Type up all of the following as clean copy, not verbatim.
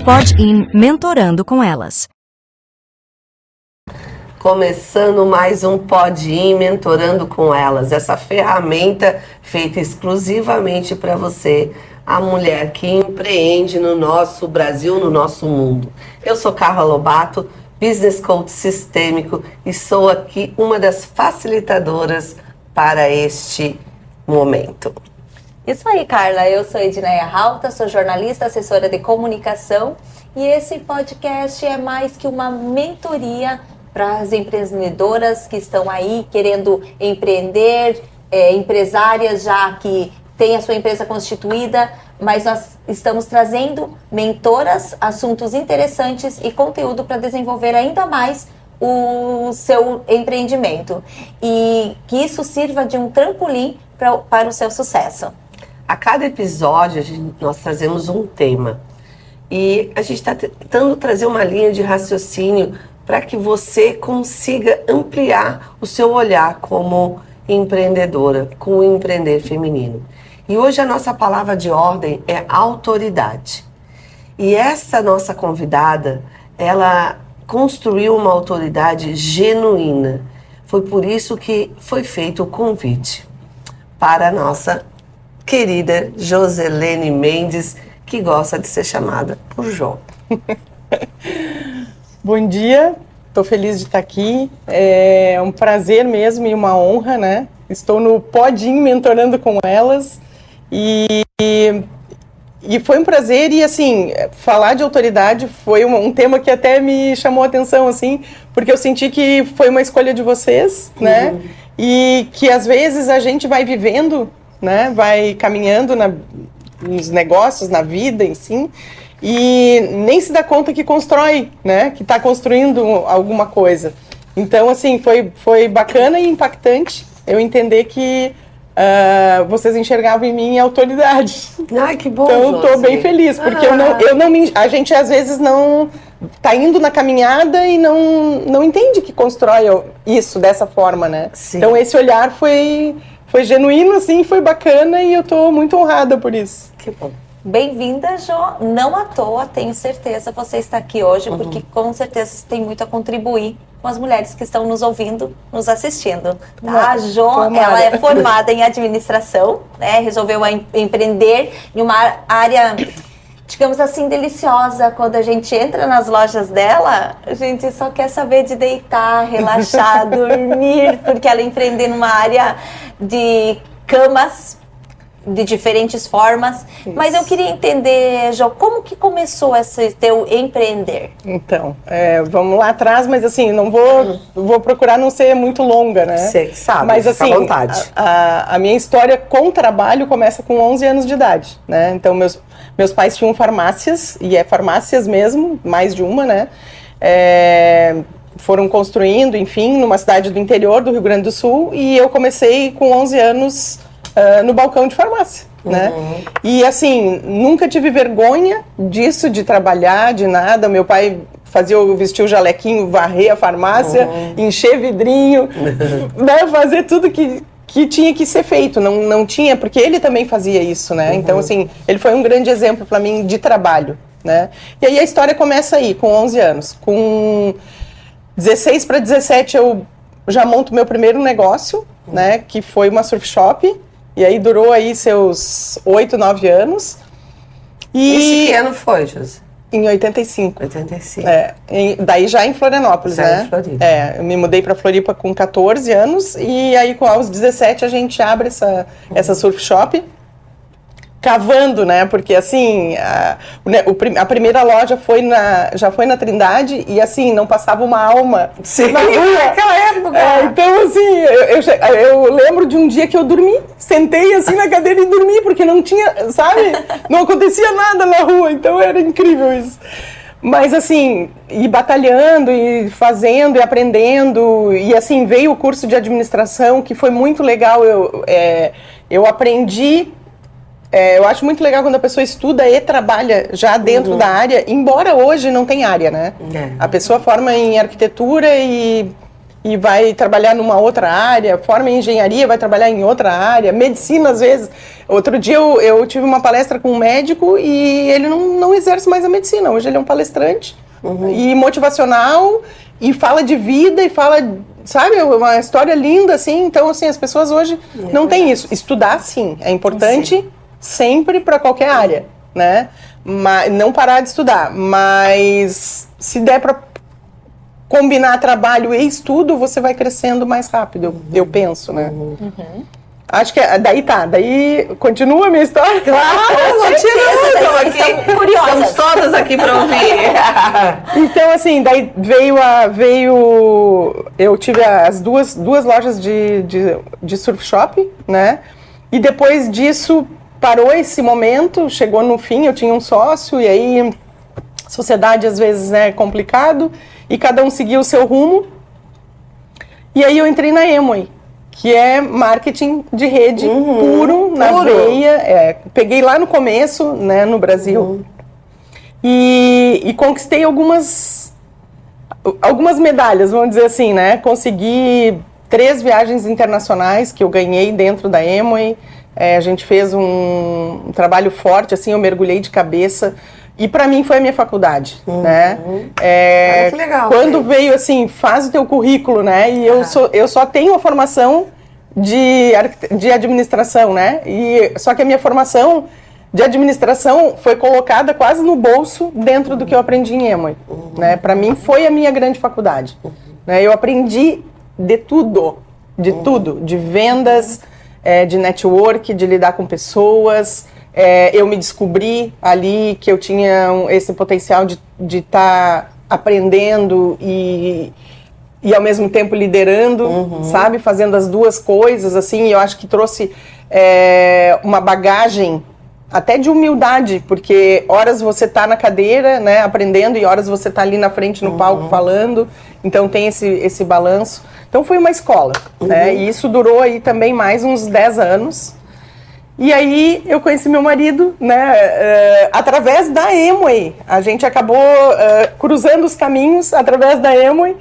Pod-in Mentorando com Elas. Começando mais um Pod-in Mentorando com Elas, essa ferramenta feita exclusivamente para você, a mulher que empreende no nosso Brasil, no nosso mundo. Eu sou Carla Lobato, Business Coach Sistêmico, e sou aqui uma das facilitadoras para este momento. Isso aí, Carla. Eu sou Edneia Rauta, sou jornalista, assessora de comunicação, e esse podcast é mais que uma mentoria para as empreendedoras que estão aí querendo empreender, empresárias já que têm a sua empresa constituída, mas nós estamos trazendo mentoras, assuntos interessantes e conteúdo para desenvolver ainda mais o seu empreendimento e que isso sirva de um trampolim para o seu sucesso. A cada episódio nós trazemos um tema e a gente está tentando trazer uma linha de raciocínio para que você consiga ampliar o seu olhar como empreendedora, com o empreender feminino. E hoje a nossa palavra de ordem é autoridade. E essa nossa convidada, ela construiu uma autoridade genuína. Foi por isso que foi feito o convite para a nossa querida Joselene Mendes, que gosta de ser chamada por Jô. Bom dia, estou feliz de estar aqui, é um prazer mesmo e uma honra, né? Estou no Pod-in Mentorando com Elas e foi um prazer e, assim, falar de autoridade foi um tema que até me chamou a atenção, assim, porque eu senti que foi uma escolha de vocês, né? E que, às vezes, a gente vai vivendo, né? Vai caminhando nos negócios, na vida, enfim, e nem se dá conta que constrói, né? Que está construindo alguma coisa. Então, assim, foi bacana e impactante eu entender que vocês enxergavam em mim autoridade. Ai, que bom, então, estou bem feliz, porque a gente às vezes não está indo na caminhada e não entende que constrói isso dessa forma, né? Sim. Então, esse olhar foi genuíno, assim, foi bacana e eu estou muito honrada por isso. Que bom. Bem-vinda, Jô. Não à toa, tenho certeza, você está aqui hoje, porque com certeza você tem muito a contribuir com as mulheres que estão nos ouvindo, nos assistindo. Tá? A Jô, ela é formada em administração, né? Resolveu empreender em uma área, digamos assim, deliciosa. Quando a gente entra nas lojas dela, a gente só quer saber de deitar, relaxar, dormir, porque ela empreende numa área de camas de diferentes formas. Isso. Mas eu queria entender, Jô, como que começou esse teu empreender? Então, vamos lá atrás, mas assim, não vou procurar não ser muito longa, né? Você que sabe, mas assim, à vontade. A minha história com o trabalho começa com 11 anos de idade, né? Então, meus pais tinham farmácias, e farmácias mesmo, mais de uma, né? Foram construindo, enfim, numa cidade do interior do Rio Grande do Sul, e eu comecei com 11 anos no balcão de farmácia, né? E assim, nunca tive vergonha disso, de trabalhar, de nada. Meu pai vestia o jalequinho, varrer a farmácia, encher vidrinho, né? Fazer tudo que tinha que ser feito. Não tinha, porque ele também fazia isso, né? Então, assim, ele foi um grande exemplo para mim de trabalho, né? E aí a história começa aí, com 11 anos. Com 16 para 17 eu já monto meu primeiro negócio, né? Que foi uma surf shop. E aí durou aí seus 8, 9 anos. E que ano foi, José? Em 85. 85. Daí já em Florianópolis, já né? Em Floripa. Eu me mudei para Floripa com 14 anos e aí aos 17 a gente abre essa surf shop. Cavando, né? Porque assim, a primeira loja já foi na Trindade e assim, não passava uma alma na rua. Naquela época. Então assim, eu lembro de um dia que eu dormi, sentei assim na cadeira e dormi, porque não tinha, sabe? Não acontecia nada na rua, então era incrível isso. Mas assim, ir batalhando, e fazendo, e aprendendo, e assim, veio o curso de administração, que foi muito legal, eu aprendi eu acho muito legal quando a pessoa estuda e trabalha já dentro da área, embora hoje não tenha área, né? A pessoa forma em arquitetura e vai trabalhar numa outra área, forma em engenharia, vai trabalhar em outra área, medicina às vezes. Outro dia eu tive uma palestra com um médico e ele não exerce mais a medicina, hoje ele é um palestrante e motivacional e fala de vida e fala, sabe, uma história linda assim. Então assim, as pessoas hoje não têm isso. Estudar sim, é importante sempre para qualquer área, né? Mas não parar de estudar, mas se der para combinar trabalho e estudo, você vai crescendo mais rápido, eu penso, né? Acho que daí continua a minha história. Claro, continua, estamos curiosas. Estamos todas aqui para ouvir. Então, assim, daí eu tive as duas lojas de surf shop, né? E depois disso, parou esse momento, chegou no fim, eu tinha um sócio, e aí, sociedade às vezes é complicado, e cada um seguia o seu rumo. E aí eu entrei na Amway, que é marketing de rede puro, na veia. Peguei lá no começo, né, no Brasil, e conquistei algumas medalhas, vamos dizer assim, né? Consegui 3 viagens internacionais que eu ganhei dentro da Amway. A gente fez um trabalho forte, assim, eu mergulhei de cabeça. E para mim foi a minha faculdade, né? Que legal. Quando veio assim, faz o teu currículo, né? E eu só tenho a formação de administração, né? Só que a minha formação de administração foi colocada quase no bolso dentro do que eu aprendi em Amway, né? Para mim foi a minha grande faculdade, né? Eu aprendi de tudo, de vendas, de network, de lidar com pessoas. Eu me descobri ali que eu tinha esse potencial de estar aprendendo e ao mesmo tempo liderando, sabe? Fazendo as duas coisas, assim. Eu acho que trouxe uma bagagem até de humildade, porque horas você tá na cadeira, né, aprendendo, e horas você tá ali na frente no palco falando. Então tem esse balanço. Então foi uma escola, né? E isso durou aí também mais uns 10 anos. E aí eu conheci meu marido, né, através da Amway. A gente acabou cruzando os caminhos através da Amway.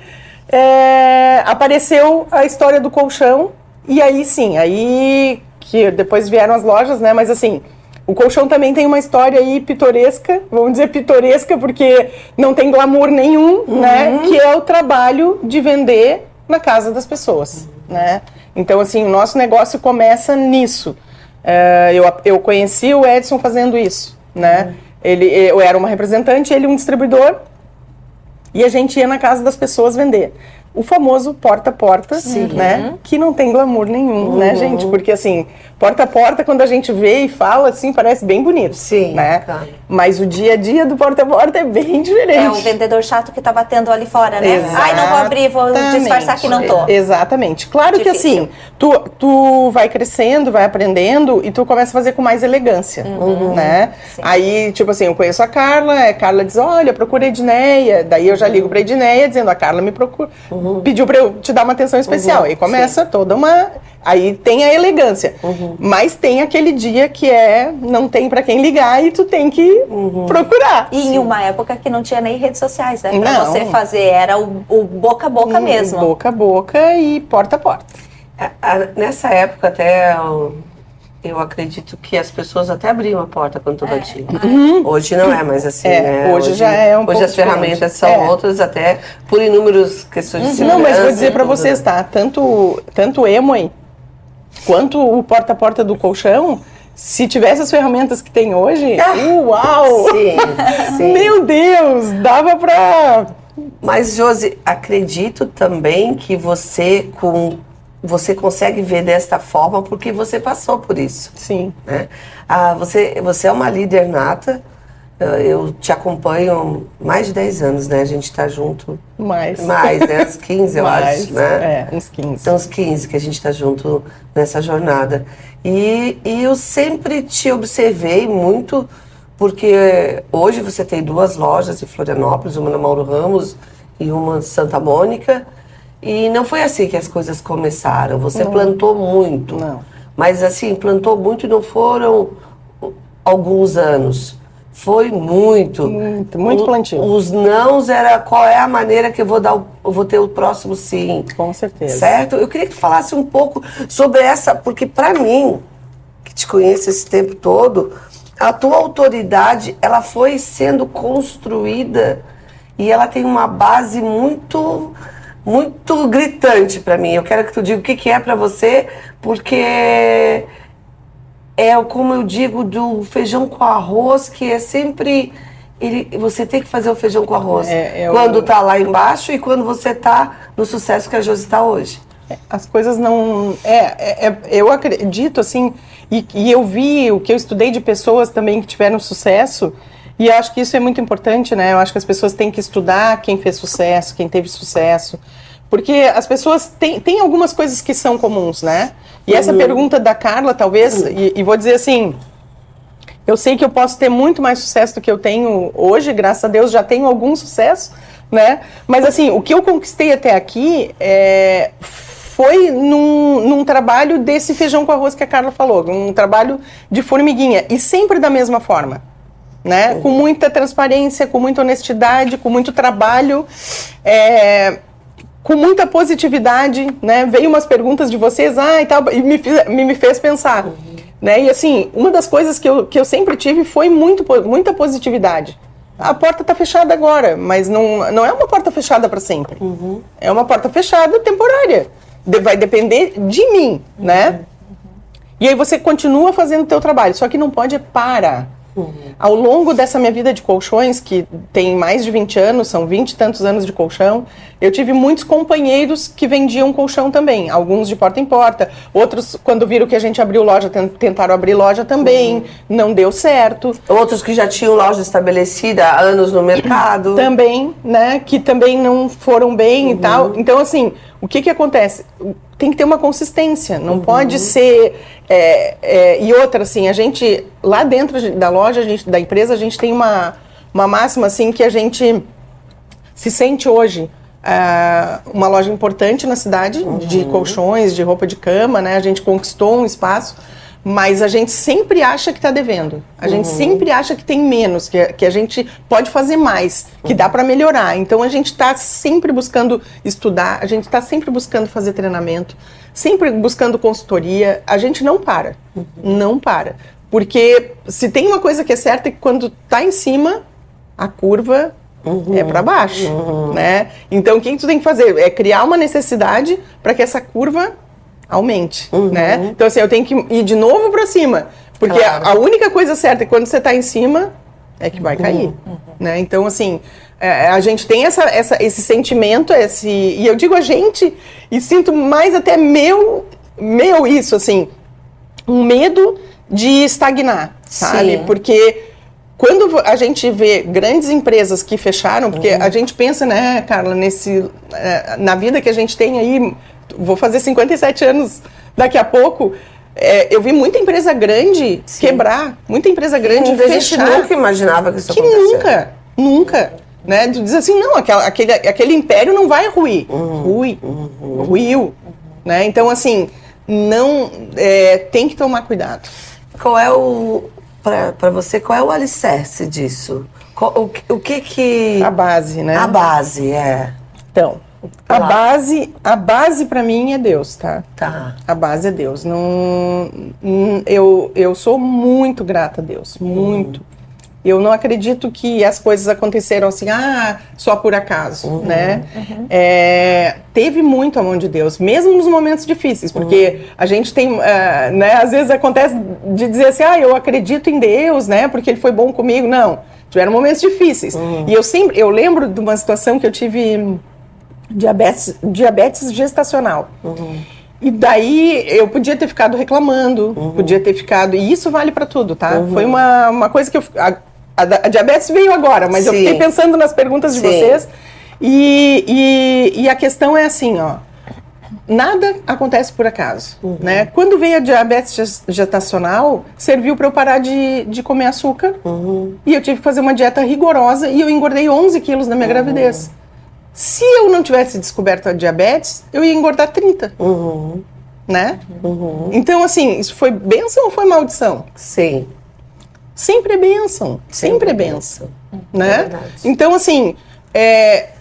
Apareceu a história do colchão. E aí sim, aí que depois vieram as lojas, né? Mas assim, o colchão também tem uma história aí pitoresca, vamos dizer pitoresca, porque não tem glamour nenhum, né? Que é o trabalho de vender na casa das pessoas, né? Então assim, o nosso negócio começa nisso. Eu conheci o Edson fazendo isso, né? Eu era uma representante, ele um distribuidor, e a gente ia na casa das pessoas vender. O famoso porta a porta, né? Que não tem glamour nenhum, né, gente? Porque assim, porta a porta, quando a gente vê e fala, assim, parece bem bonito, né? Claro. Mas o dia a dia do porta a porta é bem diferente. É o vendedor chato que tá batendo ali fora, né? Ai, não vou abrir, vou disfarçar que não tô. Exatamente. Claro difícil. Que assim, tu vai crescendo, vai aprendendo e tu começa a fazer com mais elegância, né? Sim. Aí, tipo assim, eu conheço a Carla diz, olha, procura a Edneia. Daí eu já ligo pra Edneia dizendo, a Carla me procura. Pediu pra eu te dar uma atenção especial. Aí começa toda uma... Aí tem a elegância. Mas tem aquele dia que não tem pra quem ligar e tu tem que procurar. E em uma época que não tinha nem redes sociais, né? Pra você fazer, era o boca a boca mesmo. Boca a boca e porta a porta. Nessa época até... Eu acredito que as pessoas até abriam a porta quando tu batia. Hoje não é mais assim, né? Hoje já é um pouco Hoje as ferramentas são outras, até por inúmeras questões de segurança. Não, mas vou dizer pra vocês, tá? Tanto o Amway quanto o porta a porta do colchão, se tivesse as ferramentas que tem hoje, uau! Sim. Meu Deus, dava pra... Mas, Josi, acredito também que você consegue ver desta forma porque você passou por isso. Sim. Né? Você é uma líder nata. Eu te acompanho mais de 10 anos, né? A gente tá junto. Mais, né? Uns 15, eu acho, né? Uns 15. São uns 15 que a gente tá junto nessa jornada. E eu sempre te observei muito, porque hoje você tem 2 lojas em Florianópolis, uma na Mauro Ramos e uma em Santa Mônica. E não foi assim que as coisas começaram. Você plantou muito. Não. Mas assim, plantou muito e não foram alguns anos? Foi muito. Muito plantio. Os nãos era qual é a maneira que eu vou ter o próximo sim. Com certeza. Certo? Eu queria que tu falasse um pouco sobre essa, porque para mim, que te conheço esse tempo todo, a tua autoridade, ela foi sendo construída e ela tem uma base muito gritante para mim. Eu quero que tu diga o que é para você, porque é como eu digo do feijão com arroz, que é sempre você tem que fazer o feijão com arroz quando tá lá embaixo e quando você tá no sucesso que a Josi tá hoje. As coisas não... eu acredito, assim, e eu vi o que eu estudei de pessoas também que tiveram sucesso, e eu acho que isso é muito importante, né? Eu acho que as pessoas têm que estudar quem fez sucesso, quem teve sucesso, porque as pessoas têm algumas coisas que são comuns, né? E essa pergunta da Carla, talvez, e vou dizer assim, eu sei que eu posso ter muito mais sucesso do que eu tenho hoje, graças a Deus já tenho algum sucesso, né? Mas assim, o que eu conquistei até aqui foi num trabalho desse feijão com arroz que a Carla falou, um trabalho de formiguinha, e sempre da mesma forma, né? Com muita transparência, com muita honestidade, com muito trabalho, com muita positividade, né? Veio umas perguntas de vocês, e tal, e me fez pensar, né? E assim, uma das coisas que eu sempre tive foi muita positividade. A porta está fechada agora, mas não é uma porta fechada para sempre. É uma porta fechada temporária. Vai depender de mim, né? E aí você continua fazendo o teu trabalho, só que não pode parar. Ao longo dessa minha vida de colchões, que tem mais de 20 anos, são 20 e tantos anos de colchão, eu tive muitos companheiros que vendiam colchão também, alguns de porta em porta, outros, quando viram que a gente abriu loja, tentaram abrir loja também, não deu certo. Outros que já tinham loja estabelecida há anos no mercado. Também, né, que também não foram bem e tal. Então, assim, o que acontece? Tem que ter uma consistência, não pode ser... e outra, assim, a gente, lá dentro da loja, da empresa, a gente tem uma máxima, assim, que a gente se sente hoje uma loja importante na cidade, de colchões, de roupa de cama, né? A gente conquistou um espaço, mas a gente sempre acha que está devendo. A gente sempre acha que tem menos, que a gente pode fazer mais, que dá para melhorar. Então, a gente está sempre buscando estudar, a gente está sempre buscando fazer treinamento, sempre buscando consultoria. A gente não para, não para. Porque se tem uma coisa que é certa, é que quando está em cima, a curva é para baixo, né? Então, o que tu tem que fazer? É criar uma necessidade para que essa curva aumente, né? Então, assim, eu tenho que ir de novo para cima, porque a única coisa certa é que quando você está em cima, é que vai cair, né? Então, assim, a gente tem esse sentimento, e eu digo a gente, e sinto mais até meu isso, assim, um medo de estagnar, sabe? Sim. Porque quando a gente vê grandes empresas que fecharam, porque a gente pensa, né, Carla, na vida que a gente tem aí, vou fazer 57 anos daqui a pouco, eu vi muita empresa grande quebrar, muita empresa grande fechar. A gente nunca imaginava que isso acontecesse. Nunca, né? Tu diz assim, não, aquele império não vai ruir. Ruiu, né? Então, assim, não, tem que tomar cuidado. Qual é para você, qual é o alicerce disso? O que... A base, né? A base, Então, a base para mim é Deus, tá? Tá. A base é Deus. Eu sou muito grata a Deus, muito. Eu não acredito que as coisas aconteceram assim, só por acaso, né? Teve muito a mão de Deus, mesmo nos momentos difíceis, porque a gente tem, né? Às vezes acontece de dizer assim, eu acredito em Deus, né? Porque Ele foi bom comigo. Não, tiveram momentos difíceis. E eu lembro de uma situação que eu tive diabetes gestacional. E daí eu podia ter ficado reclamando, e isso vale para tudo, tá? Foi uma coisa que a diabetes veio agora, mas eu fiquei pensando nas perguntas de vocês, e a questão é assim, nada acontece por acaso, né? Quando veio a diabetes gestacional, serviu para eu parar de comer açúcar, e eu tive que fazer uma dieta rigorosa, e eu engordei 11 quilos na minha gravidez. Se eu não tivesse descoberto a diabetes, eu ia engordar 30, né? Então, assim, isso foi bênção ou foi maldição? Sim. sempre é bênção, sempre é bênção, né? verdade. Então, assim, é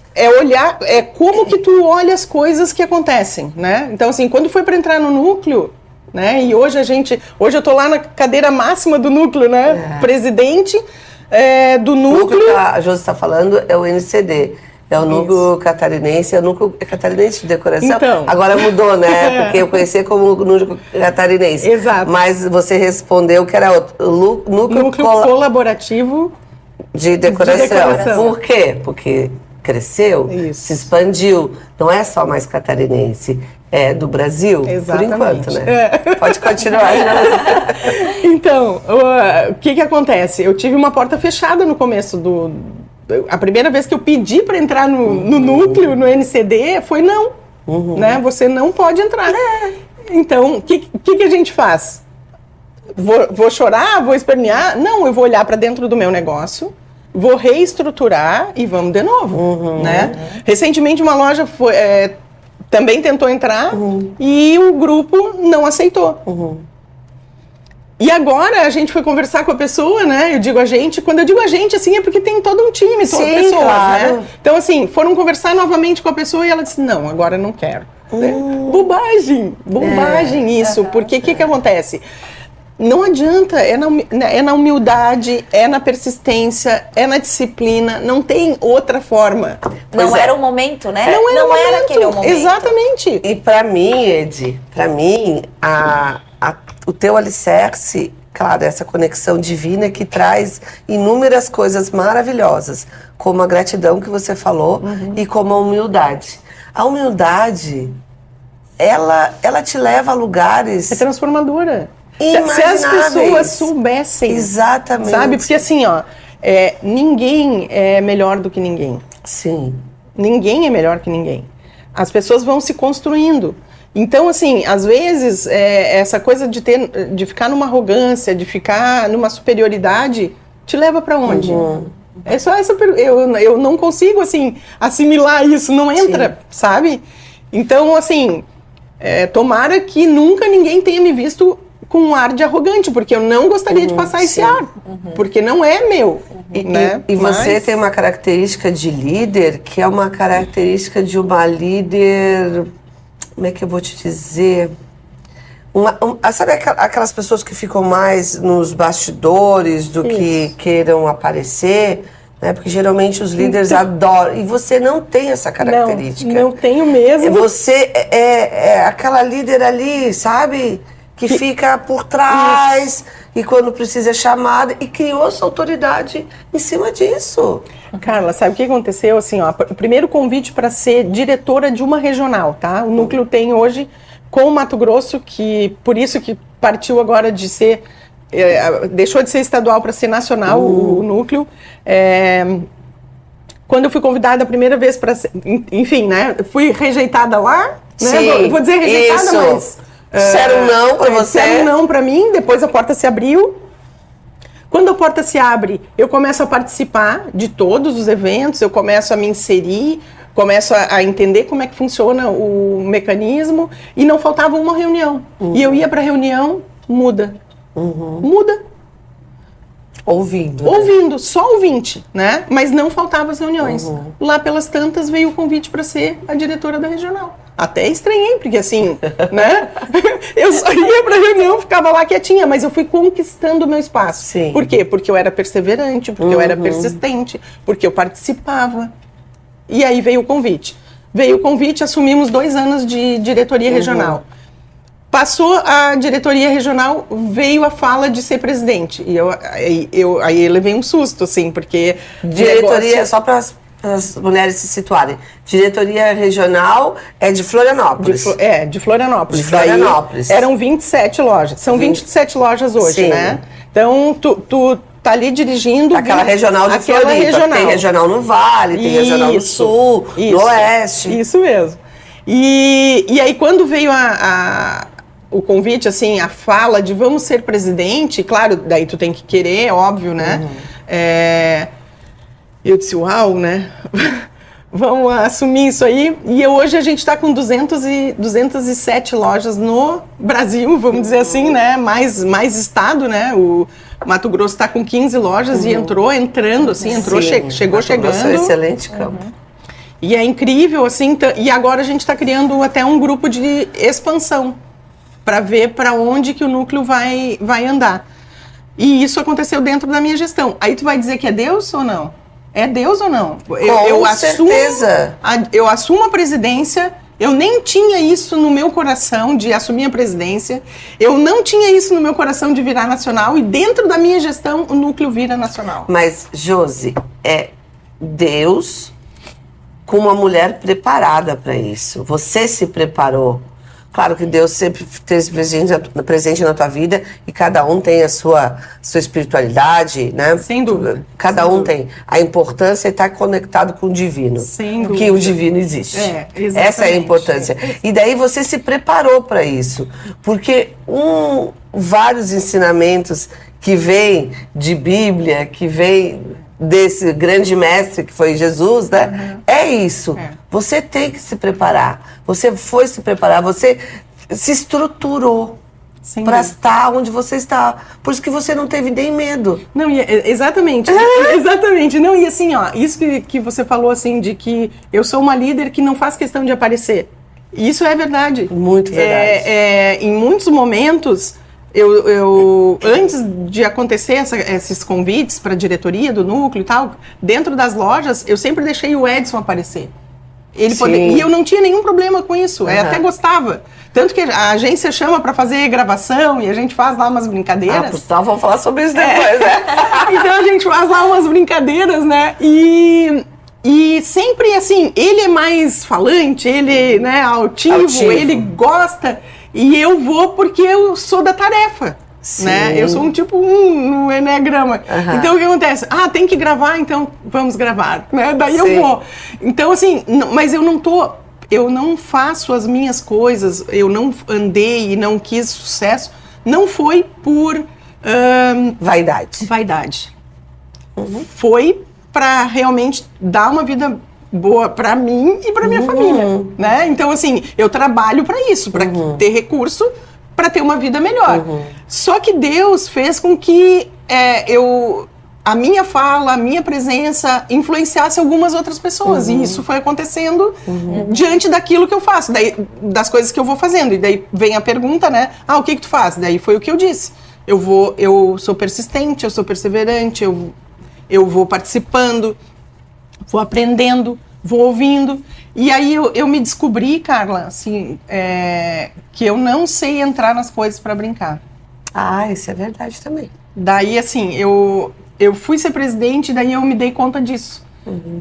olhar, é como que tu olha as coisas que acontecem, né? Então, assim, quando foi para entrar no núcleo, né? E hoje eu tô lá na cadeira máxima do núcleo, né? Presidente do núcleo. O núcleo que a Josi está falando é o NCD. É o núcleo catarinense, é o núcleo catarinense de decoração. Então. Agora mudou, né? Porque eu conhecia como núcleo catarinense. Exato. Mas você respondeu que era o núcleo colaborativo de decoração. Por quê? Porque cresceu, Isso. se expandiu. Não é só mais catarinense, é do Brasil, Exatamente. por enquanto, né? Pode continuar. Então, o que acontece? Eu tive uma porta fechada no começo a primeira vez que eu pedi para entrar no núcleo, no NCD, foi não. Né? Você não pode entrar. Então, o que a gente faz? Vou chorar? Vou espernear? Não, eu vou olhar para dentro do meu negócio, vou reestruturar e vamos de novo. Né? Recentemente, uma loja também tentou entrar e o grupo não aceitou. E agora a gente foi conversar com a pessoa, né? Eu digo a gente, quando eu digo a gente, assim, é porque tem todo um time, todas pessoas, claro. né? Então, assim, foram conversar novamente com a pessoa e ela disse, não, agora não quero. Bobagem isso, porque o que acontece? Não adianta, é na humildade, é na persistência, é na disciplina, não tem outra forma. Não era o momento, né? Não era aquele o momento. Exatamente. E para mim, Ed, o teu alicerce, claro, essa conexão divina que traz inúmeras coisas maravilhosas, como a gratidão que você falou e como a humildade. A humildade, ela te leva a lugares... É transformadora. Se inimagináveis. as pessoas soubessem. Exatamente. Sabe? Porque assim, ó, ninguém é melhor do que ninguém. Sim. Ninguém é melhor que ninguém. As pessoas vão se construindo. Então, assim, às vezes, essa coisa de ficar numa arrogância, de ficar numa superioridade, te leva para onde? É só essa pergunta. Eu não consigo, assim, assimilar isso, não entra, sabe? Então, assim, tomara que nunca ninguém tenha me visto com um ar de arrogante, porque eu não gostaria de passar esse ar, porque não é meu. Né? E você tem uma característica de líder, que é uma característica de uma líder... Como é que eu vou te dizer? Sabe aquelas pessoas que ficam mais nos bastidores do que queiram aparecer? Né? Porque geralmente os líderes adoram. E você não tem essa característica. Não tenho mesmo. Você é aquela líder ali, sabe? Que fica por trás e quando precisa é chamada e criou sua autoridade em cima disso. Carla, sabe o que aconteceu? Assim, ó, o primeiro convite para ser diretora de uma regional, tá? O núcleo tem hoje com o Mato Grosso, que por isso que partiu agora de ser, deixou de ser estadual para ser nacional o núcleo. Quando eu fui convidada a primeira vez para ser, enfim, né? Fui rejeitada lá, né? Sim, vou dizer rejeitada, mas... Disseram não para você? Disseram não para mim, depois a porta se abriu. Quando a porta se abre, eu começo a participar de todos os eventos, eu começo a me inserir, começo a entender como é que funciona o mecanismo, e não faltava uma reunião. E eu ia para a reunião, muda. Muda. Ouvindo. Ouvindo, só ouvinte, né? Mas não faltavam as reuniões. Lá pelas tantas veio o convite para ser a diretora da regional. Até estranhei, porque assim, né? Eu só ia pra reunião, ficava lá quietinha, mas eu fui conquistando o meu espaço. Sim. Por quê? Porque eu era perseverante, porque eu era persistente, porque eu participava. E aí veio o convite. Assumimos 2 anos de diretoria regional. Passou a diretoria regional, veio a fala de ser presidente. E aí eu levei um susto, assim, porque... Diretoria, só para as mulheres se situarem. Diretoria regional é de Florianópolis. De Florianópolis. De Florianópolis. Daí, eram 27 lojas. São 27 lojas hoje, Sim. né? Então, tu tá ali dirigindo... Aquela regional de Floripa. Tem regional no Vale, tem regional no Sul, no Oeste. Isso mesmo. E aí, quando veio o convite, assim, a fala de vamos ser presidente, claro, daí tu tem que querer, óbvio, né? Eu disse, uau, né? vamos assumir isso aí. E hoje a gente está com 207 lojas no Brasil, vamos dizer assim, né? Mais estado, né? O Mato Grosso está com 15 lojas e entrando, assim, chegou chegando. Nossa, excelente campo. E é incrível, assim, e agora a gente está criando até um grupo de expansão para ver para onde que o núcleo vai andar. E isso aconteceu dentro da minha gestão. Aí tu vai dizer que é Deus ou não? É Deus ou não? Com certeza. Eu assumo a presidência, eu nem tinha isso no meu coração de assumir a presidência, eu não tinha isso no meu coração de virar nacional, e dentro da minha gestão o núcleo vira nacional. Mas, Josi, é Deus com uma mulher preparada para isso. Você se preparou. Claro que Deus sempre esteve presente na tua vida e cada um tem a sua espiritualidade, né? Sem dúvida. Cada um tem. A importância é estar conectado com o divino. Sem dúvida. Porque o divino existe. Exatamente. Essa é a importância. E daí você se preparou para isso. Porque vários ensinamentos que vêm de Bíblia, que vêm desse grande mestre que foi Jesus, né? É isso. Você tem que se preparar. Você foi se preparar, você se estruturou para estar onde você está. Por isso que você não teve nem medo. Não, exatamente. Exatamente. Não, e assim, ó, isso que você falou, assim, de que eu sou uma líder que não faz questão de aparecer. Isso é verdade. Muito verdade. Em muitos momentos, eu antes de acontecer esses convites para a diretoria do núcleo e tal, dentro das lojas, eu sempre deixei o Edson aparecer. E eu não tinha nenhum problema com isso, eu até gostava. Tanto que a agência chama para fazer gravação e a gente faz lá umas brincadeiras. Por sinal, vamos falar sobre isso depois, né? Então a gente faz lá umas brincadeiras, né? E sempre assim, ele é mais falante, ele, né, altivo, ele gosta. E eu vou porque eu sou da tarefa, né? Eu sou um tipo 1 no Enneagrama. Então, o que acontece? Tem que gravar, então vamos gravar, né? Daí eu vou. Então, assim, mas eu não faço as minhas coisas, eu não andei e não quis sucesso, não foi por... Vaidade. Foi para realmente dar uma vida boa para mim e para minha família, né? Então, assim, eu trabalho para isso, para ter recurso, para ter uma vida melhor. Só que Deus fez com que a minha fala, a minha presença influenciasse algumas outras pessoas. E isso foi acontecendo diante daquilo que eu faço, daí, das coisas que eu vou fazendo. E daí vem a pergunta, né? O que tu faz? Daí foi o que eu disse. Eu sou persistente, eu sou perseverante, eu vou participando, vou aprendendo, vou ouvindo. E aí eu me descobri, Carla, assim, que eu não sei entrar nas coisas para brincar. Isso é verdade também. Daí, assim, eu fui ser presidente, daí eu me dei conta disso.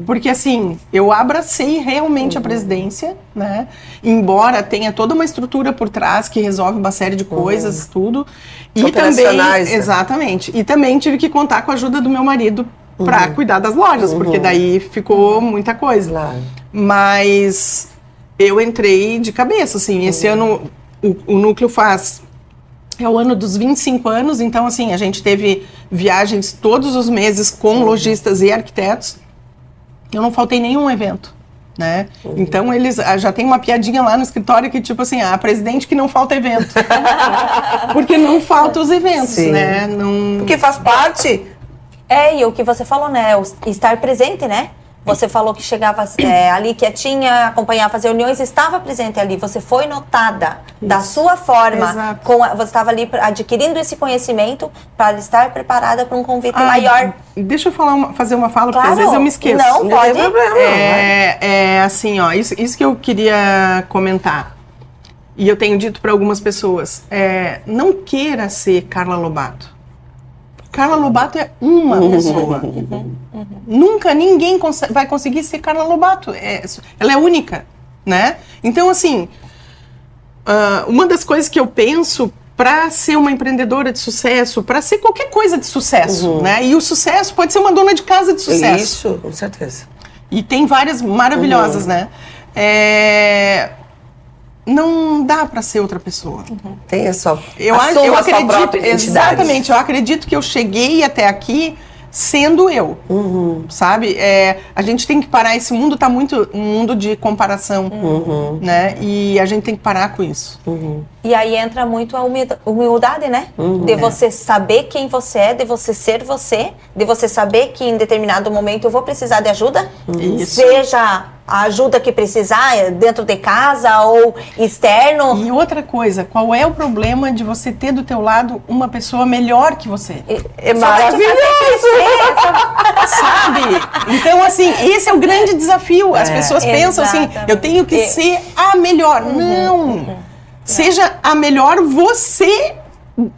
Porque, assim, eu abracei realmente a presidência, né? Embora tenha toda uma estrutura por trás que resolve uma série de coisas, tudo. E também, exatamente. E também tive que contar com a ajuda do meu marido para cuidar das lojas, porque daí ficou muita coisa. Claro. Mas eu entrei de cabeça, assim, esse ano o núcleo é o ano dos 25 anos, então, assim, a gente teve viagens todos os meses com lojistas e arquitetos. Eu não faltei nenhum evento, né? Então, eles já tem uma piadinha lá no escritório que, tipo assim, a presidente que não falta evento. Porque não faltam os eventos, né? Não... Porque faz parte... E o que você falou, né? Estar presente, né? Você falou que chegava ali quietinha, acompanhava as reuniões, estava presente ali. Você foi notada da sua forma. Você estava ali adquirindo esse conhecimento para estar preparada para um convite maior. Deixa eu fazer uma fala, porque às vezes eu me esqueço. Não, pode. Não tem problema. Assim, ó, isso que eu queria comentar. E eu tenho dito para algumas pessoas. Não queira ser Carla Lobato. Carla Lobato é uma pessoa. Nunca ninguém vai conseguir ser Carla Lobato. Ela é única, né? Então, assim, uma das coisas que eu penso para ser uma empreendedora de sucesso, para ser qualquer coisa de sucesso, né? E o sucesso pode ser uma dona de casa de sucesso. Isso, com certeza. E tem várias maravilhosas, né? Não dá para ser outra pessoa. Tem a sua própria identidade. Exatamente. Eu acredito que eu cheguei até aqui sendo eu, sabe? A gente tem que parar, esse mundo tá muito um mundo de comparação, né? E a gente tem que parar com isso. E aí entra muito a humildade, né? De você saber quem você é, de você ser você, de você saber que em determinado momento eu vou precisar de ajuda, seja a ajuda que precisar dentro de casa ou externo. E outra coisa, qual é o problema de você ter do teu lado uma pessoa melhor que você? É maravilhoso! Sabe? Então, assim, esse é o grande desafio. As pessoas pensam assim, eu tenho que ser a melhor. Não! Seja a melhor você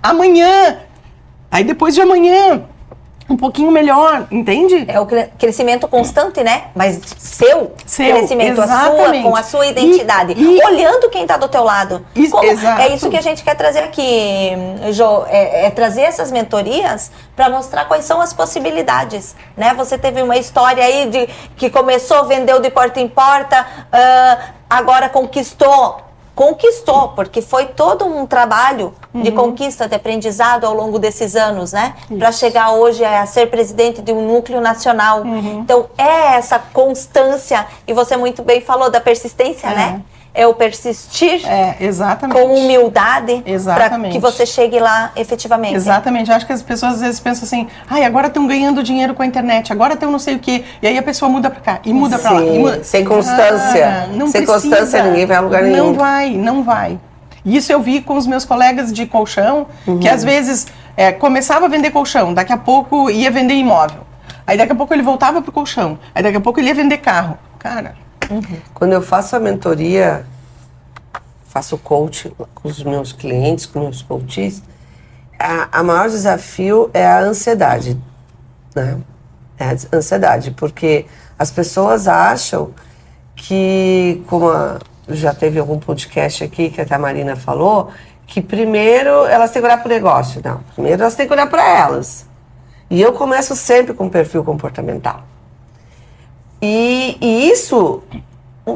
amanhã. Aí depois de amanhã, um pouquinho melhor, entende? É o crescimento constante, né? Mas seu crescimento, com a sua identidade. Olhando quem está do teu lado. É isso que a gente quer trazer aqui, Jo. É trazer essas mentorias para mostrar quais são as possibilidades, né? Você teve uma história aí de que começou, vendeu de porta em porta, agora conquistou, porque foi todo um trabalho de conquista, de aprendizado ao longo desses anos, né? Para chegar hoje a ser presidente de um núcleo nacional. Então, é essa constância, e você muito bem falou da persistência, né? É o persistir com humildade para que você chegue lá efetivamente. Exatamente. Eu acho que as pessoas às vezes pensam assim, agora estão ganhando dinheiro com a internet, agora estão não sei o quê. E aí a pessoa muda para cá e muda para lá. Sem constância. Sem constância ninguém vai a lugar nenhum. Não vai. Isso eu vi com os meus colegas de colchão, que às vezes começava a vender colchão, daqui a pouco ia vender imóvel. Aí daqui a pouco ele voltava pro colchão. Aí daqui a pouco ele ia vender carro. Cara... Quando eu faço a mentoria, faço coaching com os meus clientes, com meus coaches, a maior desafio é a ansiedade, né? É a ansiedade, porque as pessoas acham que, como já teve algum podcast aqui que até a Marina falou, que primeiro elas têm que olhar para o negócio. Não, primeiro elas têm que olhar para elas. E eu começo sempre com perfil comportamental. E isso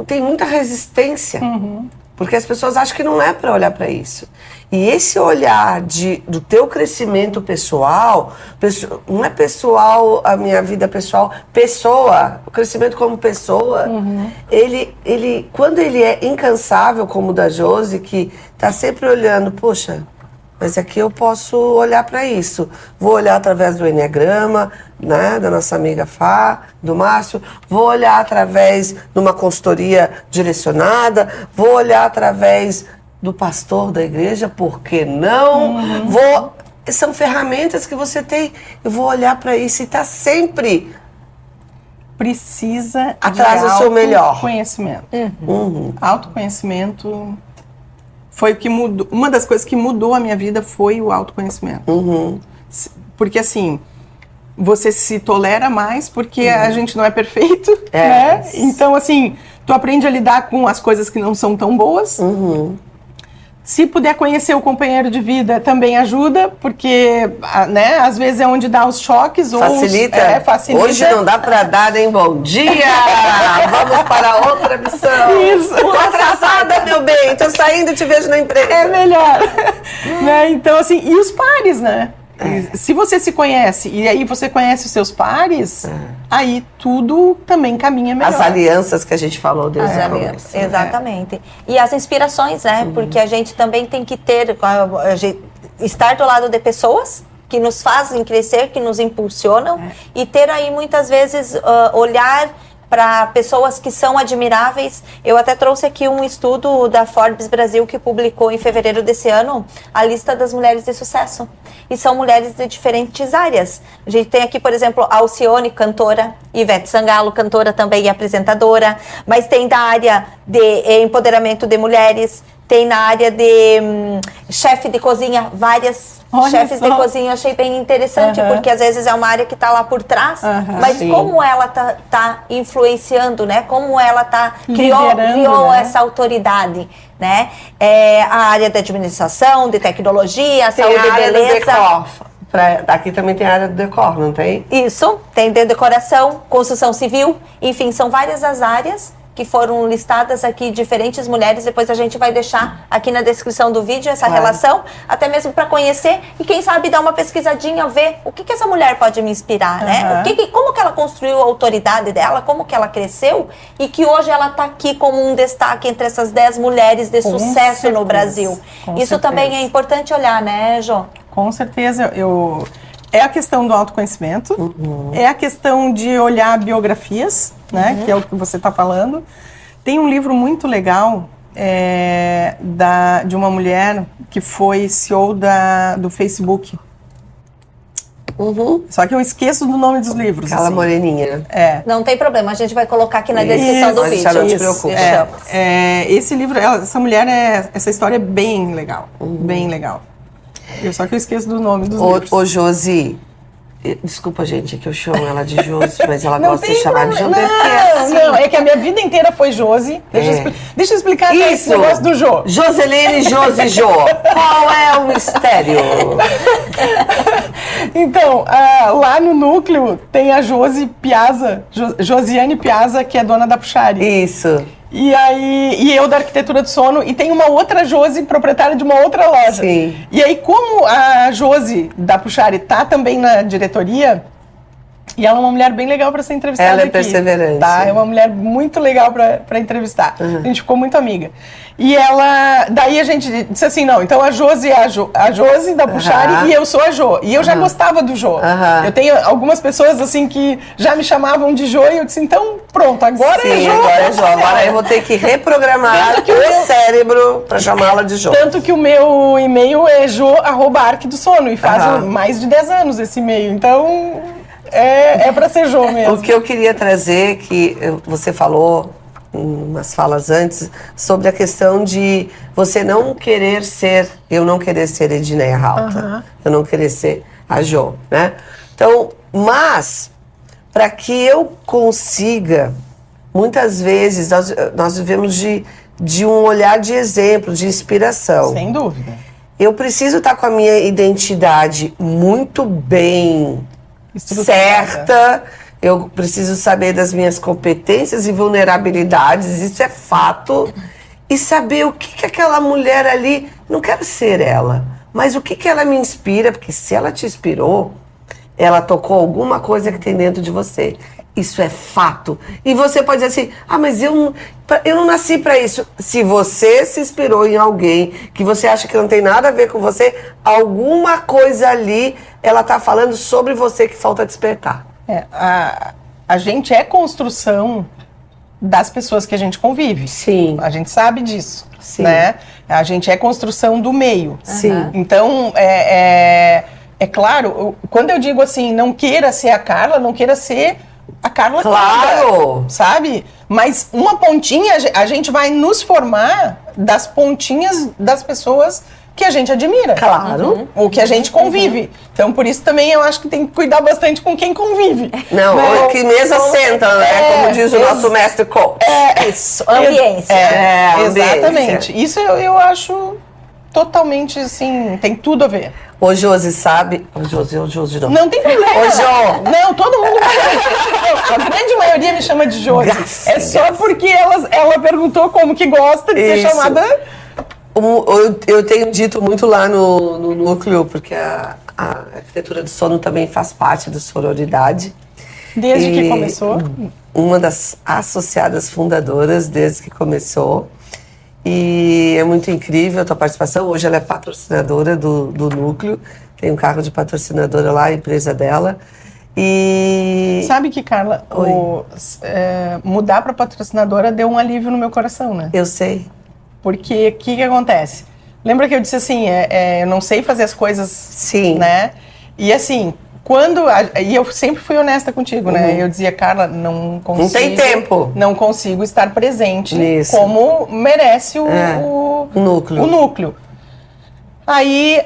tem muita resistência, porque as pessoas acham que não é para olhar para isso. E esse olhar do teu crescimento pessoal, não é pessoal, a minha vida pessoal, o crescimento como pessoa, ele, quando ele é incansável, como o da Josi, que está sempre olhando, poxa, mas aqui eu posso olhar para isso. Vou olhar através do Enneagrama, né, da nossa amiga Fá, do Márcio. Vou olhar através de uma consultoria direcionada. Vou olhar através do pastor da igreja, por que não? São ferramentas que você tem. Eu vou olhar para isso e está sempre... Precisa atrás do seu melhor. Autoconhecimento. Autoconhecimento... Foi o que mudou. Uma das coisas que mudou a minha vida foi o autoconhecimento. Porque assim, você se tolera mais porque a gente não é perfeito, né? Então assim, tu aprende a lidar com as coisas que não são tão boas. Se puder conhecer o companheiro de vida, também ajuda, porque, né, às vezes é onde dá os choques. Facilita. Facilita. Hoje não dá pra dar nem bom dia. Vamos para outra missão. Isso. Tô atrasada, meu bem. Tô saindo e te vejo na empresa. É melhor. Né? Então, assim, e os pares, né? Se você se conhece e aí você conhece os seus pares, aí tudo também caminha melhor. As alianças que a gente falou desde o começo. Exatamente. E as inspirações, né? Porque a gente também tem que estar do lado de pessoas que nos fazem crescer, que nos impulsionam e ter aí muitas vezes olhar para pessoas que são admiráveis. Eu até trouxe aqui um estudo da Forbes Brasil que publicou em fevereiro desse ano a lista das mulheres de sucesso. E são mulheres de diferentes áreas. A gente tem aqui, por exemplo, a Alcione, cantora, Ivete Sangalo, cantora também e apresentadora, mas tem da área de empoderamento de mulheres, tem na área de chefe de cozinha, várias chefes de cozinha. Eu achei bem interessante, porque às vezes é uma área que está lá por trás, mas como ela tá influenciando, né? Como ela criou né? essa autoridade, né? A área de administração, de tecnologia, tem saúde e beleza. Decor. Aqui também tem a área do decor, não tem? Isso, tem de decoração, construção civil, enfim, são várias as áreas que foram listadas aqui diferentes mulheres. Depois a gente vai deixar aqui na descrição do vídeo essa relação, até mesmo para conhecer e quem sabe dar uma pesquisadinha, ver o que essa mulher pode me inspirar, né? Como que ela construiu a autoridade dela, como que ela cresceu e que hoje ela está aqui como um destaque entre essas 10 mulheres de sucesso no Brasil. Isso também é importante olhar, né, Jô? Com certeza, é a questão do autoconhecimento, é a questão de olhar biografias, né, que é o que você está falando. Tem um livro muito legal de uma mulher que foi CEO do Facebook. Só que eu esqueço do nome dos livros. Aquela assim. moreninha. Não tem problema, a gente vai colocar aqui na descrição do vídeo. Não te preocupe. Esse livro, essa mulher, essa história é bem legal. Bem legal. Só que eu esqueço do nome dos livros. Ô, Josi, desculpa, gente, é que eu chamo ela de Josi, mas ela gosta de chamar de Jô. Não, é que a minha vida inteira foi Josi. Deixa eu explicar esse negócio do Jô. Joseline, Josi, Jô. Qual é o mistério? Então, lá no núcleo tem a Josi Piazza, Josiane Piazza, que é dona da Puxari. Isso. E eu da arquitetura do sono, e tem uma outra Josi, proprietária de uma outra loja. Sim. E aí, como a Josi da Puxari tá também na diretoria, e ela é uma mulher bem legal para ser entrevistada. Ela é aqui, perseverante. tá? É uma mulher muito legal para entrevistar. A gente ficou muito amiga. E daí a gente disse assim, não, então a Josi é a Josi da Puxari e eu sou a Jô. E eu já gostava do Jô. Eu tenho algumas pessoas assim que já me chamavam de Jô e eu disse, então pronto, agora é Jô. Agora é Jô. Agora eu vou ter que reprogramar o cérebro para chamá-la de Jô. Tanto que o meu e-mail é jo@arquidosono e faz mais de 10 anos esse e-mail. Então é para ser Jô mesmo. O que eu queria trazer, que você falou umas falas antes, sobre a questão de você não querer ser, eu não querer ser Edneia Rauta, eu não querer ser a Jô, né? Então, mas, para que eu consiga, muitas vezes, nós vivemos de um olhar de exemplo, de inspiração. Sem dúvida. Eu preciso estar com a minha identidade muito bem certa. Eu preciso saber das minhas competências e vulnerabilidades, isso é fato. E saber o que aquela mulher ali, não quero ser ela, mas o que ela me inspira, porque se ela te inspirou, ela tocou alguma coisa que tem dentro de você. Isso é fato. E você pode dizer assim, mas eu não nasci para isso. Se você se inspirou em alguém que você acha que não tem nada a ver com você, alguma coisa ali, ela está falando sobre você que falta despertar. A gente é construção das pessoas que a gente convive. Sim. A gente sabe disso. Sim. Né? A gente é construção do meio. Sim. Então, é claro, quando eu digo assim, não queira ser a Carla, não queira ser a Carla. Claro! Sabe? Mas uma pontinha, a gente vai nos formar das pontinhas das pessoas que a gente admira. Claro. O que a gente convive. Então, por isso também eu acho que tem que cuidar bastante com quem convive. Não, que mesa senta, né? Como diz o nosso mestre coach. Isso, ambiência. Exatamente. Isso eu acho totalmente, assim, tem tudo a ver. Ô, Josi, sabe? Ô, Josi não. Não tem problema. Ô, Jô. Não, todo mundo... A grande maioria me chama de Josi. É só porque ela perguntou como que gosta de ser chamada... Eu tenho dito muito lá no núcleo, porque a arquitetura do sono também faz parte da sororidade. Desde que começou? Uma das associadas fundadoras, desde que começou. E é muito incrível a tua participação. Hoje ela é patrocinadora do núcleo. Tem um cargo de patrocinadora lá, a empresa dela. E... Sabe que, Carla, mudar para patrocinadora deu um alívio no meu coração, né? Eu sei. Porque o que acontece? Lembra que eu disse assim, eu não sei fazer as coisas, sim, né? E assim, e eu sempre fui honesta contigo, né? Eu dizia, Carla, não consigo... Não tem tempo. Não consigo estar presente nisso, como merece o núcleo. Aí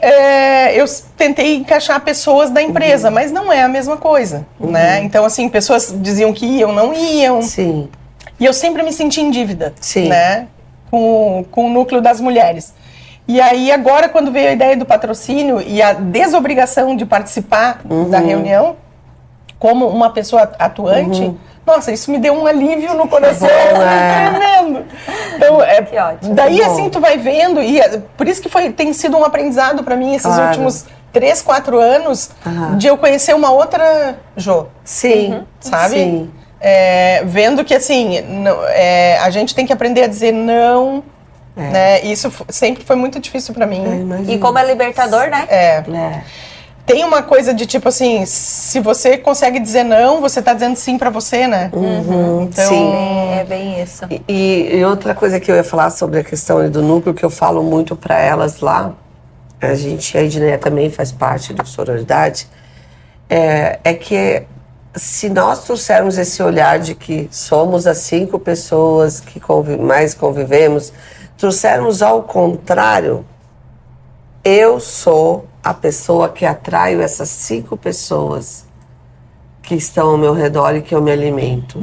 eu tentei encaixar pessoas da empresa, mas não é a mesma coisa, né? Então, assim, pessoas diziam que iam, não iam. Sim. E eu sempre me senti em dívida, sim, né? Com o núcleo das mulheres. E aí agora, quando veio a ideia do patrocínio e a desobrigação de participar da reunião, como uma pessoa atuante, nossa, isso me deu um alívio no coração tremendo. Então, Que ótimo. daí assim tu vai vendo, e por isso que tem sido um aprendizado para mim esses últimos 3, 4 anos, de eu conhecer uma outra Jo. Sim. Sabe? Sim. Vendo que assim, a gente tem que aprender a dizer não, né? Isso sempre foi muito difícil para mim. E como é libertador, né? Tem uma coisa de tipo assim, se você consegue dizer não, você tá dizendo sim para você, né? Então, Sim. É bem isso. E outra coisa que eu ia falar sobre a questão do núcleo, que eu falo muito para elas lá, a Edneia também faz parte do Sororidade, é que se nós trouxermos esse olhar de que somos as 5 pessoas que mais convivemos, trouxermos ao contrário, eu sou a pessoa que atraio essas 5 pessoas que estão ao meu redor e que eu me alimento.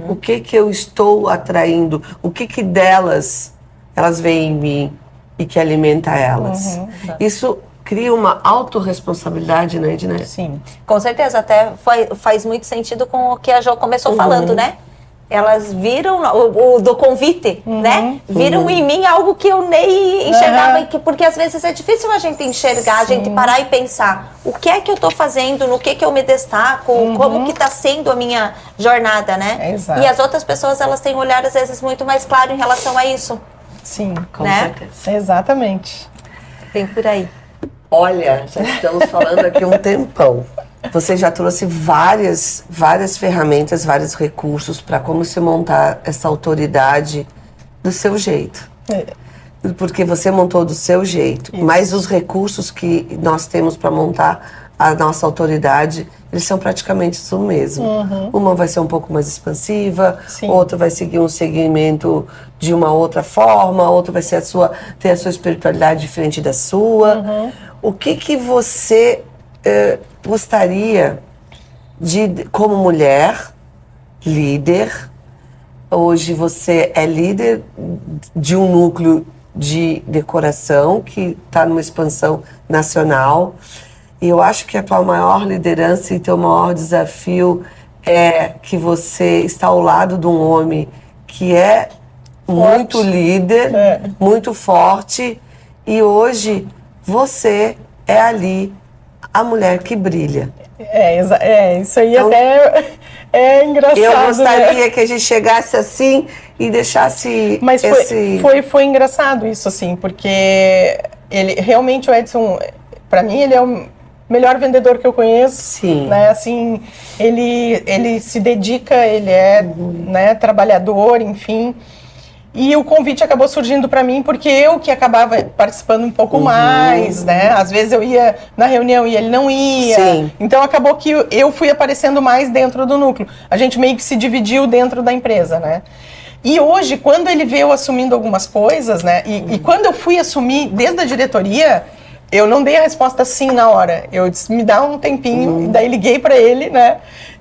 O que eu estou atraindo? O que delas elas veem em mim e que alimenta elas? Isso cria uma autorresponsabilidade, né, Edneia? sim. Com certeza, até faz muito sentido com o que a Jo começou falando, né? Elas viram o do convite, né? Viram em mim algo que eu nem enxergava, porque às vezes é difícil a gente enxergar, a gente parar e pensar o que é que eu tô fazendo, no que eu me destaco, como que tá sendo a minha jornada, né? Exato. E as outras pessoas, elas têm um olhar às vezes muito mais claro em relação a isso. Sim, Com né? certeza. exatamente. Tem por aí. Olha, já estamos falando aqui um tempão. Você já trouxe várias ferramentas, vários recursos para como se montar essa autoridade do seu jeito. Porque você montou do seu jeito. Isso. Mas os recursos que nós temos para montar a nossa autoridade, eles são praticamente o mesmo. Uma vai ser um pouco mais expansiva, Sim. outra vai seguir um segmento de uma outra forma, outra vai ser ter a sua espiritualidade diferente da sua. O que você gostaria de, como mulher, líder, hoje você é líder de um núcleo de decoração que está numa expansão nacional, e eu acho que a tua maior liderança e teu maior desafio é que você está ao lado de um homem que é muito líder, muito forte, e hoje você é ali a mulher que brilha. Isso aí Então, até é engraçado. Eu gostaria que a gente chegasse assim e deixasse Mas foi engraçado isso, assim, porque realmente o Edson, para mim, ele é o melhor vendedor que eu conheço. Sim. Né? Assim, ele se dedica, ele é né, trabalhador, enfim. E o convite acabou surgindo para mim porque eu que acabava participando um pouco mais, né? Às vezes eu ia na reunião e ele não ia. Sim. Então acabou que eu fui aparecendo mais dentro do núcleo. A gente meio que se dividiu dentro da empresa, né? E hoje, quando ele veio assumindo algumas coisas, né? E quando eu fui assumir desde a diretoria, eu não dei a resposta sim na hora. Eu disse, me dá um tempinho, e daí liguei para ele, né?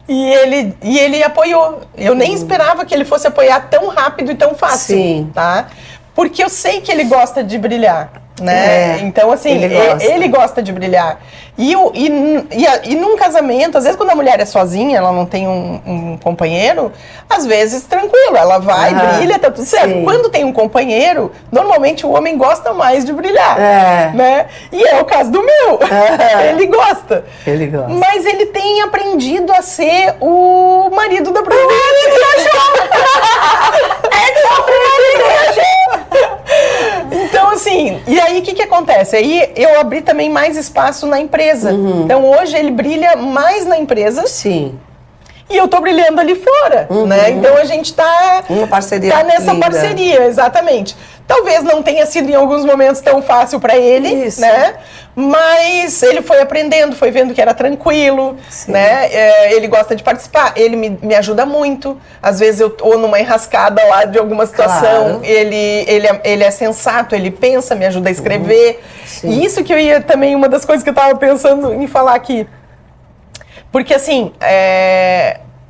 E ele apoiou. Eu nem esperava que ele fosse apoiar tão rápido e tão fácil. Sim. Tá? Porque eu sei que ele gosta de brilhar, né? Então, assim, ele gosta de brilhar. E num casamento, às vezes quando a mulher é sozinha, ela não tem um companheiro, às vezes tranquilo, ela vai, brilha, tá tudo certo. Sim. Quando tem um companheiro, normalmente o homem gosta mais de brilhar, né? E é o caso do meu. Ele gosta. Ele gosta. Mas ele tem aprendido a ser o marido da presidente. Então, assim, e aí o que acontece? Aí eu abri também mais espaço na empresa. Então hoje ele brilha mais na empresa. Sim. E eu tô brilhando ali fora, né? Então a gente tá Uma parceria tá nessa linda. parceria, exatamente. Talvez não tenha sido em alguns momentos tão fácil para ele, Isso. né? Mas ele foi aprendendo, foi vendo que era tranquilo, Sim. né? Ele gosta de participar, ele me ajuda muito. Às vezes eu tô numa enrascada lá de alguma situação, Claro. ele é sensato, ele pensa, me ajuda a escrever. Sim. E isso que eu ia também, uma das coisas que eu tava pensando em falar aqui. Porque assim,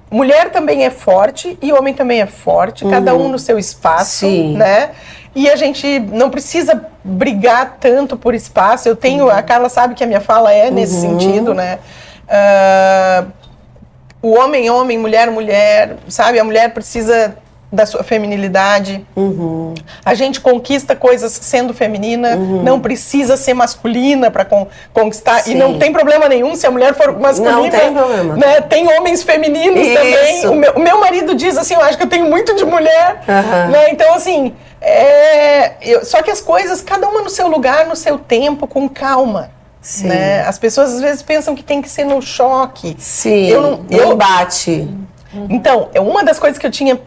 mulher também é forte e homem também é forte, cada um no seu espaço, Sim. né? E a gente não precisa brigar tanto por espaço. Eu tenho, a Carla sabe que a minha fala é nesse sentido, né? o homem, mulher, sabe? A mulher precisa da sua feminilidade. A gente conquista coisas sendo feminina, não precisa ser masculina para conquistar. Sim. E não tem problema nenhum se a mulher for masculina. Não tem problema. Né? Tem homens femininos também. O meu marido diz assim, eu acho que eu tenho muito de mulher. Né? Então, assim, só que as coisas, cada uma no seu lugar, no seu tempo, com calma. Sim. Né? As pessoas às vezes pensam que tem que ser no choque. Sim, eu embate. Então, uma das coisas que eu tinha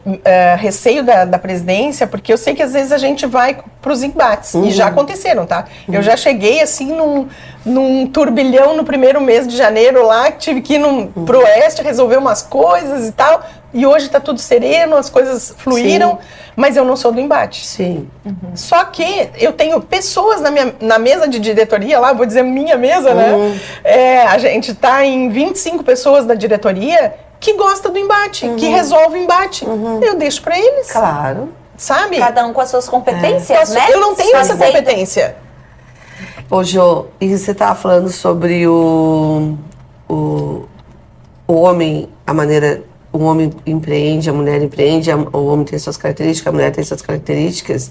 receio da presidência, porque eu sei que às vezes a gente vai para os embates, e já aconteceram, tá? Eu já cheguei assim num turbilhão no primeiro mês de janeiro lá, tive que ir pro oeste resolver umas coisas e tal, e hoje tá tudo sereno, as coisas fluíram, mas eu não sou do embate. Sim. Só que eu tenho pessoas na mesa de diretoria lá, vou dizer minha mesa, né? A gente tá em 25 pessoas da diretoria que gosta do embate, que resolve o embate. Eu deixo pra eles. Claro. Sabe? Cada um com as suas competências, né? Eu não tenho essa competência. Ô, Jô, e você estava falando sobre o homem, o homem empreende, a mulher empreende, o homem tem suas características, a mulher tem suas características.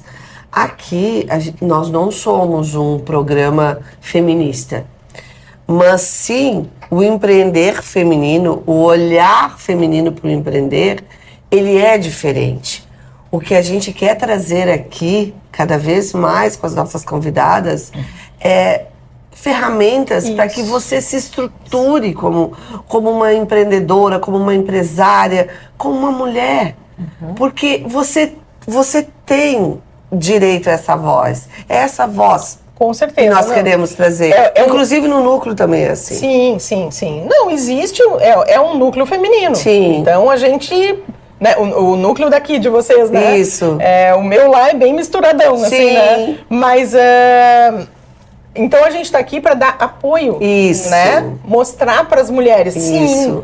Aqui, nós não somos um programa feminista, mas sim o empreender feminino, o olhar feminino para o empreender, ele é diferente. O que a gente quer trazer aqui, cada vez mais com as nossas convidadas, é ferramentas para que você se estruture como uma empreendedora, como uma empresária, como uma mulher. Porque você tem direito a essa voz. É essa voz Com certeza. que nós queremos trazer. Inclusive no núcleo também é assim. Sim. Não, existe, é um núcleo feminino. Sim. Então a gente... Né, o núcleo daqui de vocês, né? Isso. O meu lá é bem misturadão, assim, né? Mas... então a gente está aqui para dar apoio, Isso. né? Mostrar para as mulheres. Isso. Sim,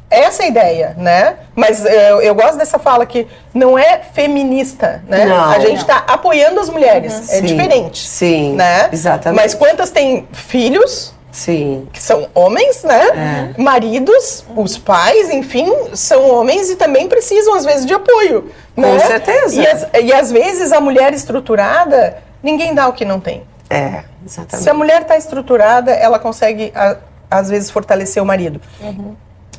essa é a ideia, né? Mas eu gosto dessa fala que não é feminista, né? Não. A gente está apoiando as mulheres. É Sim. diferente. Sim, né? exatamente. Mas quantas têm filhos? Sim. Que são homens, né? Maridos, os pais, enfim, são homens e também precisam, às vezes, de apoio. Com né? certeza. E às vezes a mulher estruturada, ninguém dá o que não tem. Exatamente. Se a mulher está estruturada, ela consegue, às vezes, fortalecer o marido.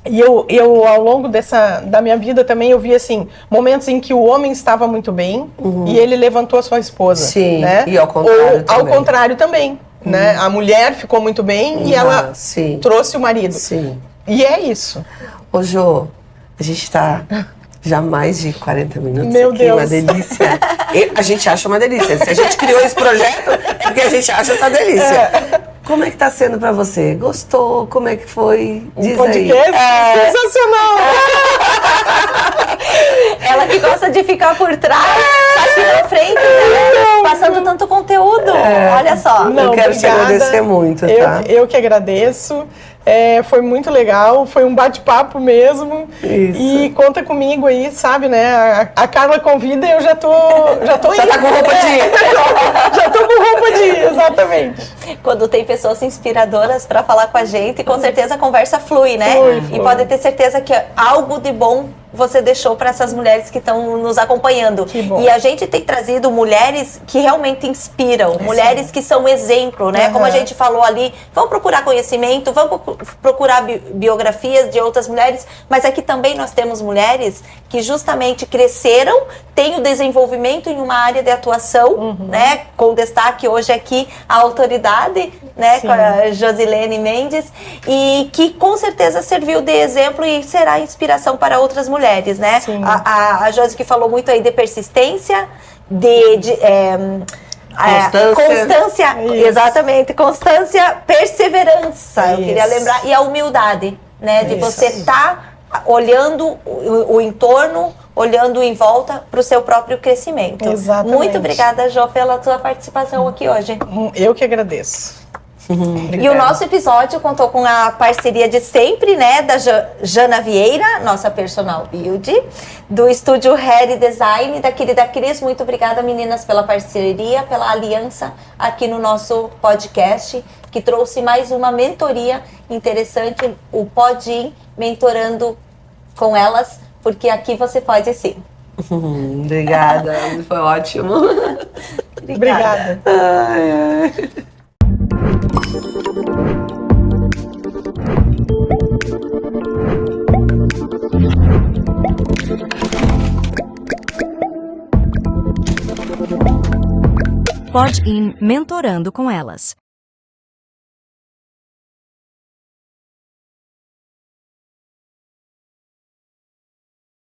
E eu, ao longo da minha vida também, eu vi, assim, momentos em que o homem estava muito bem e ele levantou a sua esposa. Sim, né? e ao contrário Ou também. ao contrário também. Né? A mulher ficou muito bem e ela trouxe o marido. Sim. E é isso. Ô, Jô, a gente está já mais de 40 minutos Meu aqui, Deus. uma delícia. A gente acha uma delícia. Se a gente criou esse projeto, é porque a gente acha essa delícia. Como é que tá sendo pra você? Gostou? Como é que foi? Diz podcast aí. sensacional! Ela que gosta de ficar por trás, tá aqui na frente, né? Passando tanto conteúdo. Olha só. Eu quero te agradecer muito, tá? Eu que agradeço. Foi muito legal, foi um bate-papo mesmo. Isso. E conta comigo aí, sabe, né? A Carla convida e eu já tô Já indo. tá com roupa de ir. Já tô com roupa de ir, exatamente. Quando tem pessoas inspiradoras para falar com a gente, com certeza a conversa flui, né? Flui. E pode ter certeza que algo de bom você deixou para essas mulheres que estão nos acompanhando. Que bom. E a gente tem trazido mulheres que realmente inspiram, mulheres que são exemplo, né? Como a gente falou ali, vão procurar conhecimento, vão procurar biografias de outras mulheres, mas aqui também nós temos mulheres que justamente cresceram, têm o desenvolvimento em uma área de atuação, né? Com destaque hoje aqui a autoridade, né? Sim. Com a Josilene Mendes, e que com certeza serviu de exemplo e será inspiração para outras mulheres, né? Sim. A Josi que falou muito aí de persistência, constância, Isso. exatamente, constância, perseverança, eu queria Isso. lembrar, e a humildade, né? De Isso. você estar olhando o entorno, olhando em volta para o seu próprio crescimento. Exatamente. Muito obrigada, Jo, pela tua participação aqui hoje. Eu que agradeço. E o nosso episódio contou com a parceria de sempre, né, da Jana Vieira, nossa personal beauty, do estúdio Hair Design, da querida Cris. Muito obrigada, meninas, pela parceria, pela aliança aqui no nosso podcast, que trouxe mais uma mentoria interessante, o Pode Ir mentorando com elas, porque aqui você pode sim. Obrigada, foi ótimo. Obrigada. Ai, ai. Pode Ir mentorando com elas.